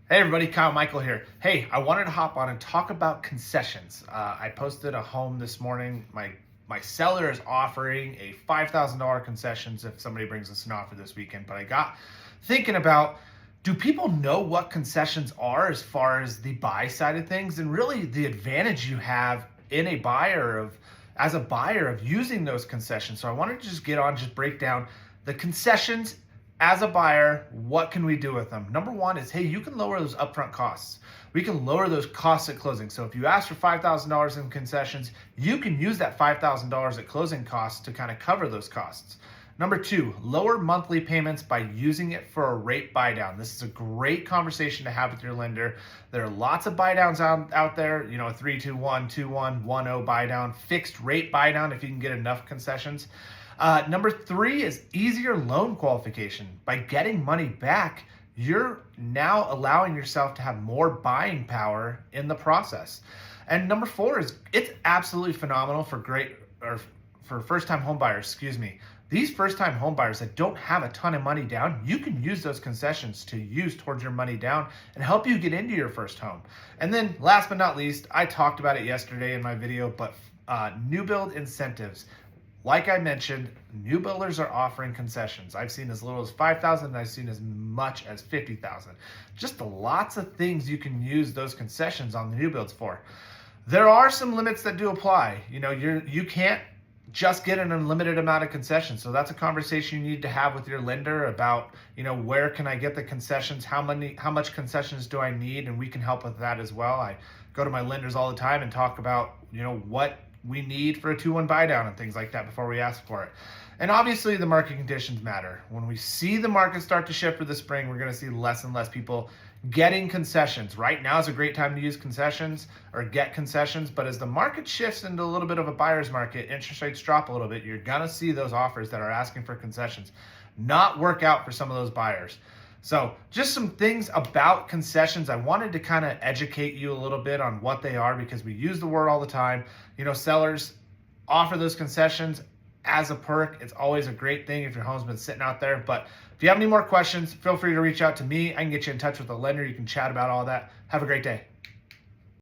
Hey everybody, Kyle Michael here. Hey, I wanted to hop on and talk about concessions. I posted a home this morning. My seller is offering a $5,000 concessions if somebody brings us an offer this weekend. But I got thinking about, do people know what concessions are as far as the buy side of things, and really the advantage you have in a buyer of as a buyer of using those concessions? So I wanted to just get on, just break down the concessions as a buyer. What can we do with them? Number one is, hey, you can lower those upfront costs. We can lower those costs at closing. So if you ask for $5,000 in concessions, you can use that $5,000 at closing costs to kind of cover those costs. Number two, lower monthly payments by using it for a rate buy down. This is a great conversation to have with your lender. There are lots of buy downs out there, a 3-2-1, 2-1, 1-0 buy down, fixed rate buy down if you can get enough concessions. Number three is easier loan qualification. By getting money back, you're now allowing yourself to have more buying power in the process. And number four is, it's absolutely phenomenal for first-time home buyers, These first-time home buyers that don't have a ton of money down, you can use those concessions to use towards your money down and help you get into your first home. And then last but not least, I talked about it yesterday in my video, but new build incentives. Like I mentioned, new builders are offering concessions. I've seen as little as $5,000, and I've seen as much as $50,000. Just lots of things you can use those concessions on the new builds for. There are some limits that do apply. You can't just get an unlimited amount of concessions. So that's a conversation you need to have with your lender about, where can I get the concessions? How much concessions do I need? And we can help with that as well. I go to my lenders all the time and talk about, what we need for a 2-1 buy down and things like that before we ask for it. And obviously the market conditions matter. When we see the market start to shift for the spring, we're going to see less and less people getting concessions. Right now is a great time to use concessions or get concessions, but as the market shifts into a little bit of a buyer's market, interest rates drop a little bit, you're going to see those offers that are asking for concessions not work out for some of those buyers. So just some things about concessions. I wanted to kind of educate you a little bit on what they are, because we use the word all the time. Sellers offer those concessions as a perk. It's always a great thing if your home's been sitting out there. But if you have any more questions, feel free to reach out to me. I can get you in touch with a lender. You can chat about all that. Have a great day.